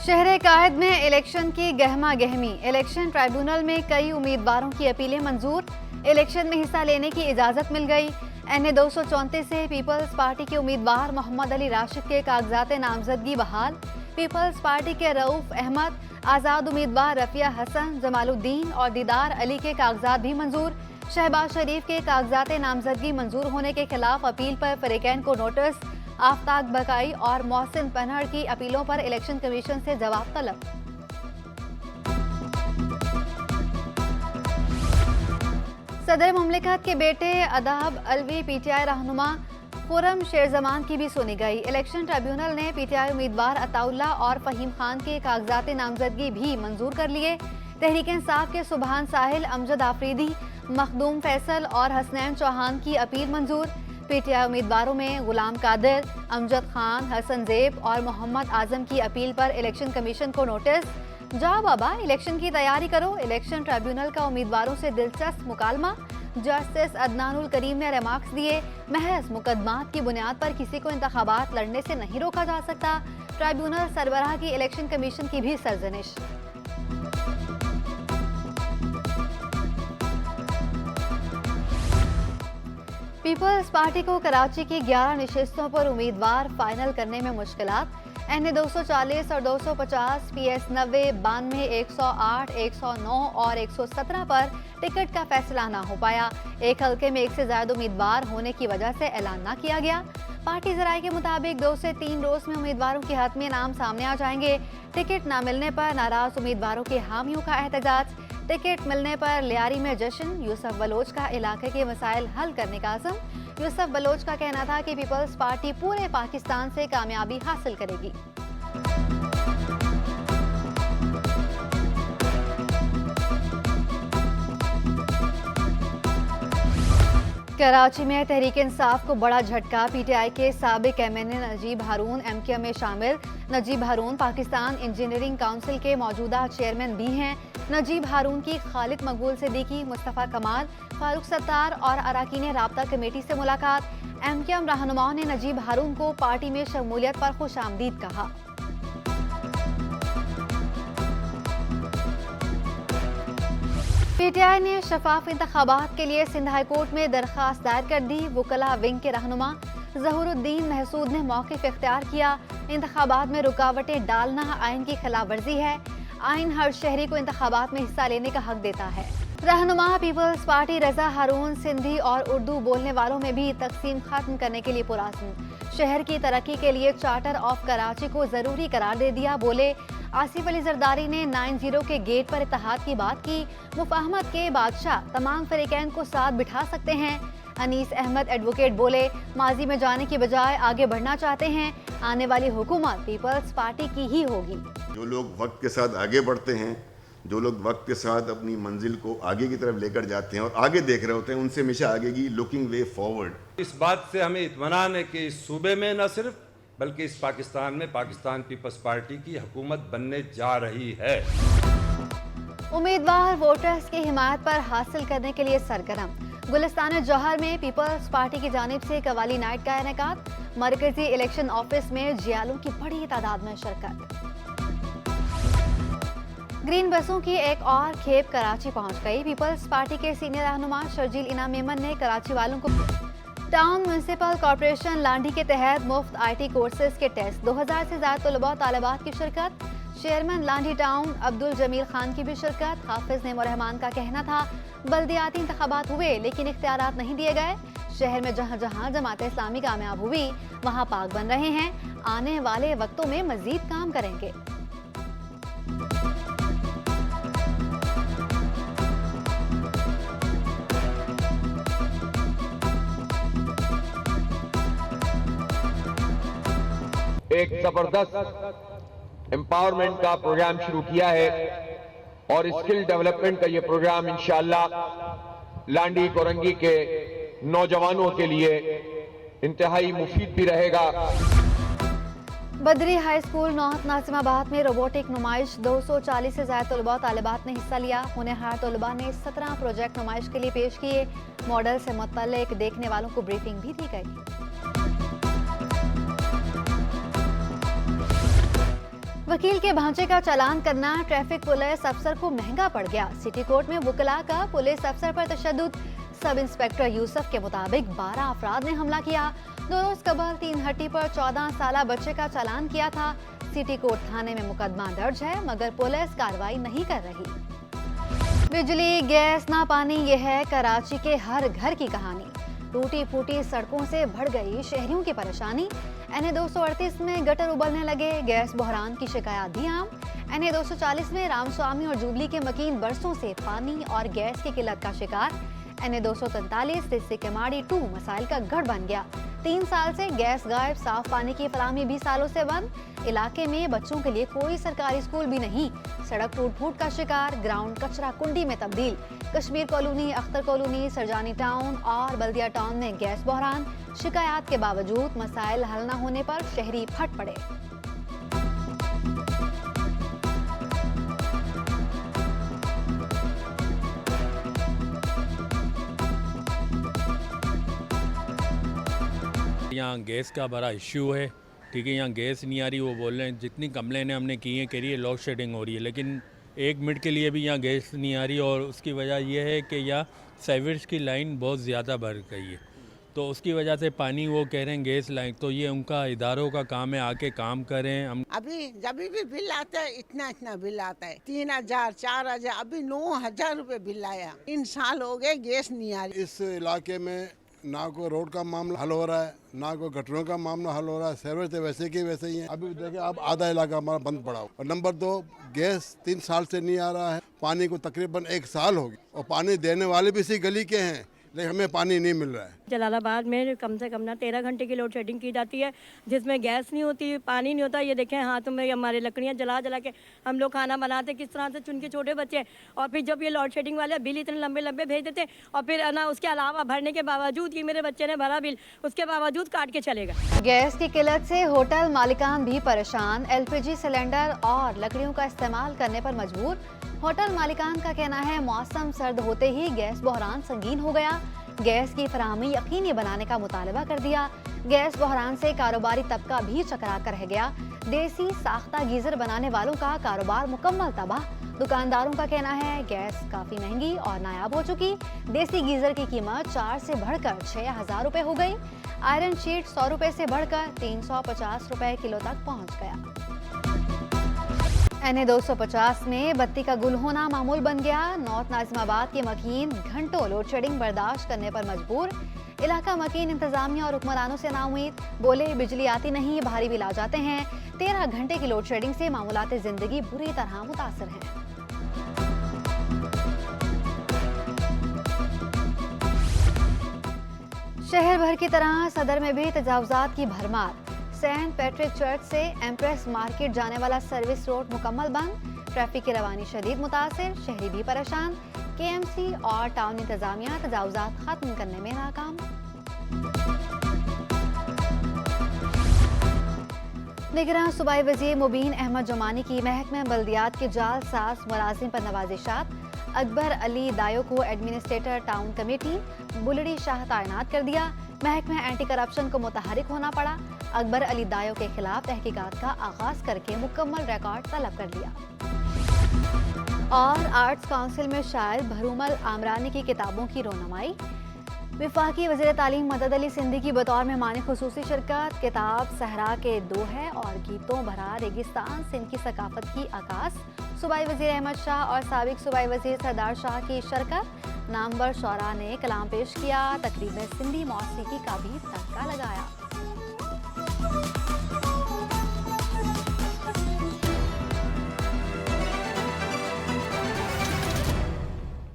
शहर कायद में इलेक्शन की गहमा गहमी। इलेक्शन ट्राइब्यूनल में कई उम्मीदवारों की अपीलें मंजूर। इलेक्शन में हिस्सा लेने की इजाजत मिल गई। NA 234 से पीपल्स पार्टी के उम्मीदवार मोहम्मद अली राशिद के कागजात नामजदगी बहाल। पीपल्स पार्टी के रऊफ अहमद, आज़ाद उम्मीदवार रफिया हसन, जमालुद्दीन और दीदार अली के कागजात भी मंजूर। शहबाज शरीफ के कागजात नामजदगी मंजूर होने के खिलाफ अपील पर फरीकैन को नोटिस। आफ्ताब बकाई और मोहसिन पनहड़ की अपीलों पर इलेक्शन कमीशन से जवाब तलब। सदर मुमलिकत के बेटे अदाब अलवी PTI रहनुमा खुरम शेरजमान की भी सुनी गई। इलेक्शन ट्रिब्यूनल ने PTI उम्मीदवार अताउल्ला और फहीम खान के कागजात नामजदगी भी मंजूर कर लिए। तहरीक इंसाफ के सुबहान साहिल, अमजद आफरीदी, मखदूम फैसल और हसनैन चौहान की अपील मंजूर। PTI उम्मीदवारों में गुलाम कादिर, अमजद खान, हसन जेब और मोहम्मद आजम की अपील पर इलेक्शन कमीशन को नोटिस। जाओ बाबा, इलेक्शन की तैयारी करो। इलेक्शन ट्रिब्यूनल का उम्मीदवारों से दिलचस्प मुकालमा। जस्टिस अदनानुल करीम ने रिमार्क्स दिए, महज मुकदमात की बुनियाद पर किसी को इंतखाबात लड़ने से नहीं रोका जा सकता। ट्रिब्यूनल सरबराह की इलेक्शन कमीशन की भी सरजनिश। पीपल्स पार्टी को कराची की 11 नशिस्तों पर उम्मीदवार फाइनल करने में मुश्किलात। NA 240 और 250, PS 90, 92, 108, 109 और 117 पर टिकट का फैसला ना हो पाया। एक हल्के में एक से ज्यादा उम्मीदवार होने की वजह से ऐलान ना किया गया। पार्टी जराये के मुताबिक 2 से 3 रोज में उम्मीदवारों के हतमी नाम सामने आ जाएंगे। टिकट न मिलने पर नाराज उम्मीदवारों के हामियों का एहतजाज। टिकट मिलने पर लियारी में जश्न। यूसुफ बलोच का इलाके के मसाइल हल करने का अज़्म। यूसुफ बलोच का कहना था कि पीपल्स पार्टी पूरे पाकिस्तान से कामयाबी हासिल करेगी। कराची में तहरीक इंसाफ को बड़ा झटका। PTI के साबिक MNA नजीब हारून MKM में शामिल। नजीब हारून पाकिस्तान इंजीनियरिंग काउंसिल के मौजूदा चेयरमैन भी हैं। नजीब हारून की खालिद मकबूल सिद्दीकी, मुस्तफ़ा कमाल, फारूक सत्तार और अरकान राब्ता कमेटी से मुलाकात। MKM रहनुमाओं ने नजीब हारून को पार्टी में शमूलियत पर खुशामदीद कहा। PTI ने शफाफ इंतखाबात के लिए सिंध हाई कोर्ट में दरखास्त दायर कर दी। वकला विंग के रहनुमा ज़हूरुद्दीन महसूद ने मौक़िफ़ इख्तियार किया। इंतखाबात में रुकावटें डालना आइन की खिलाफ वर्जी है। आइन हर शहरी को इंतखाबात में हिस्सा लेने का हक देता है। रहनुमा पीपल्स पार्टी रजा हारून सिंधी और उर्दू बोलने वालों में भी तकसीम खत्म करने के लिए पुरअज़्म। शहर की तरक्की के लिए चार्टर ऑफ कराची को जरूरी करार दे दिया। बोले, आसिफ अली जरदारी ने 90 के गेट पर इत्तेहाद की बात की। मुफाहमत के बादशाह तमाम फरीकैन को साथ बिठा सकते हैं। अनीस अहमद एडवोकेट बोले, माजी में जाने की बजाय आगे बढ़ना चाहते हैं। आने वाली हुकूमत पीपल्स पार्टी की ही होगी। जो लोग वक्त के साथ आगे बढ़ते हैं, जो लोग वक्त के साथ अपनी मंजिल को आगे की तरफ लेकर जाते हैं और आगे देख रहे होते हैं, उनसे हमेशा आगे की लुकिंग वे फॉरवर्ड। इस बात से हमें इत्मीनान है कि इस सूबे में न सिर्फ बल्कि इस पाकिस्तान में पाकिस्तान पीपल्स पार्टी की हुकूमत बनने जा रही है। उम्मीदवार वोटर्स की हिमायत पर हासिल करने के लिए सरगर्म। गुलिस्तान जौहर में पीपल्स पार्टी की जानिब से कवाली नाइट का इनेकाद। मरकजी इलेक्शन ऑफिस में जियालों की बड़ी तादाद में शिरकत। ग्रीन बसों की एक और खेप कराची पहुंच गई। पीपल्स पार्टी के सीनियर रहनुमा शर्जील इनाम मेमन ने कराची वालों को टाउन म्यूनिसिपल कॉर्पोरेशन लांडी के तहत मुफ्त IT कोर्सेज के टेस्ट। 2000 से ज्यादा तलबा तालिबात की शिरकत। चेयरमैन लांडी टाउन अब्दुल जमील खान की भी शिरकत। हाफिज नेमो रहमान का कहना था, बल्दियाती इंतखाबात हुए लेकिन इख्तियारात नहीं दिए गए। शहर में जहाँ जहाँ जमात इस्लामी कामयाब हुई वहाँ पाक बन रहे हैं। आने वाले वक्तों में मजीद काम करेंगे। एक जबरदस्त एम्पावरमेंट का प्रोग्राम शुरू किया है और स्किल डेवलपमेंट का ये प्रोग्राम इंशाअल्लाह लांडी कोरंगी के नौजवानों के लिए इंतहाई मुफीद भी रहेगा। बदरी हाई स्कूल नौहत नासिमाबाद में रोबोटिक नुमाइश। 240 से ज्यादा तलबा तालिबात ने हिस्सा लिया। होनहार तलबा ने 17 प्रोजेक्ट नुमाइश के लिए पेश किए। मॉडल से मुतल्लिक देखने वालों को ब्रीफिंग भी दी गई। वकील के भांचे का चालान करना ट्रैफिक पुलिस अफसर को महंगा पड़ गया। सिटी कोर्ट में वुकला का पुलिस अफसर पर तशद्दुद। सब इंस्पेक्टर यूसुफ के मुताबिक 12 अफराद ने हमला किया। 2 रोज कबल 3 हट्टी पर 14 साला बच्चे का चालान किया था। सिटी कोर्ट थाने में मुकदमा दर्ज है, मगर पुलिस कार्रवाई नहीं कर रही। बिजली, गैस ना पानी, ये है कराची के हर घर की कहानी। टूटी फूटी सड़कों से बढ़ गई शहरियों की परेशानी। NA 238 में गटर उबलने लगे, गैस बहरान की शिकायत भी आम। NA 240 में रामस्वामी और जुबली के मकीन बरसों से पानी और गैस की किल्लत का शिकार। NA 243 तिस्सी केमाड़ी 2 मसाइल का गढ़ बन गया। 3 साल से गैस गायब, साफ पानी की फराहमी भी सालों से बंद। इलाके में बच्चों के लिए कोई सरकारी स्कूल भी नहीं। सड़क टूट फूट का शिकार, ग्राउंड कचरा कुंडी में तब्दील। Kashmir colony, Akhtar colony, Sarjani town और बल्दिया टाउन में गैस बहरान। शिकायत के बावजूद मसाइल हल न होने पर शहरी फट पड़े। यहाँ गैस का बड़ा इश्यू है, ठीक है। यहाँ गैस नहीं आ रही, वो बोल रहे हैं जितनी कंप्लेनें हमने की हैं, कह रही है लोड शेडिंग हो रही है, लेकिन 1 मिनट के लिए भी यहाँ गैस नहीं आ रही। और उसकी वजह यह है कि यहाँ सीवरेज की लाइन बहुत ज़्यादा बढ़ गई है, तो उसकी वजह से पानी वो कह रहे हैं गैस लाइन, तो ये उनका इदारों का काम है, आके काम करें। हम अभी जब भी बिल आता है इतना बिल आता है, 3000 4000, अभी 9000 रुपए बिल आया। 3 साल हो गए गैस नहीं आ रही। इस इलाके में ना कोई रोड का मामला हल हो रहा है, ना कोई गटरों का मामला हल हो रहा है। सर्विस तो वैसे की वैसे ही है। अभी देखिए अब आधा इलाका हमारा बंद पड़ा हो। और नंबर 2, गैस 3 साल से नहीं आ रहा है। पानी को तकरीबन 1 साल हो गया और पानी देने वाले भी इसी गली के हैं, लेकिन हमें पानी नहीं मिल रहा है। जलालाबाद में कम से कम ना 13 घंटे की लोड शेडिंग की जाती है, जिसमें गैस नहीं होती, पानी नहीं होता। ये देखें हाथों में हमारे लकड़ियाँ जला के हम लोग खाना बनाते, किस तरह से चुन के छोटे बच्चे। और फिर जब ये लोड शेडिंग वाले बिल इतने लंबे लंबे भेज देते, और फिर ना उसके अलावा भरने के बावजूद कि मेरे बच्चे ने भरा बिल, उसके बावजूद काट के चलेगा। गैस की किल्लत से होटल मालिकान भी परेशान। LPG सिलेंडर और लकड़ियों का इस्तेमाल करने पर मजबूर। होटल मालिकान का कहना है मौसम सर्द होते ही गैस बहरान संगीन हो गया। गैस की फराहमी यकीनी बनाने का मुतालबा कर दिया। गैस बहरान से कारोबारी तबका भी चकरा कर रह गया। देसी साख्ता गीजर बनाने वालों का कारोबार मुकम्मल तबाह। दुकानदारों का कहना है गैस काफी महंगी और नायाब हो चुकी। देसी गीजर की कीमत 4 से बढ़कर 6000 रुपए हो गई। आयरन शीट 100 रुपए से बढ़कर 350 रुपए किलो तक पहुंच गया। NA 250 में बत्ती का गुल होना मामूल बन गया। नॉर्थ नाजिमाबाद के मकीन घंटों लोड शेडिंग बर्दाश्त करने पर मजबूर। इलाका मकीन इंतजामिया और हुक्मरानों से नाउमीद, बोले बिजली आती नहीं, भारी बिल आ जाते हैं। 13 घंटे की लोड शेडिंग से मामूलात जिंदगी बुरी तरह मुतासर हैं। शहर भर की तरह सदर में भी तजावुजात की भरमार। सेंट पैट्रिक चर्च से एम्प्रेस मार्केट जाने वाला सर्विस रोड मुकम्मल बंद। ट्रैफिक की रवानी शदीद मुतासिर, शहरी भी परेशान। KMC और टाउन इंतजामिया तजावुजात खत्म करने में नाकाम। निगरान सूबाई वज़ीर मुबीन अहमद जुमानी की महकमा बल्दियात के जालसाज मुलाजिम पर नवाजिशात। अकबर अली दायो को एडमिनिस्ट्रेटर टाउन कमेटी बुलड़ी शाह तैनात कर दिया। महकमा एंटी करप्शन को मुतहरिक होना पड़ा। अकबर अली दायो के खिलाफ तहकीकात का आगाज करके मुकम्मल रिकॉर्ड तलब कर लिया। और आर्ट्स काउंसिल में शायर भरूमल आमरानी की किताबों की रोनमाई। वफाकी वज़ीर तालीम मदद अली सिंधी की बतौर मेहमान खुसूसी शिरकत। किताब सहरा के दोहे और गीतों भरा रेगिस्तान सिंध की सकाफत की आकाश। सूबाई वज़ीर अहमद शाह और साबिक सूबाई वज़ीर सरदार शाह की शिरकत। नामवर शौरा ने कलाम पेश किया। तकरीब में सिंधी मौसीकी का भी तड़का लगाया।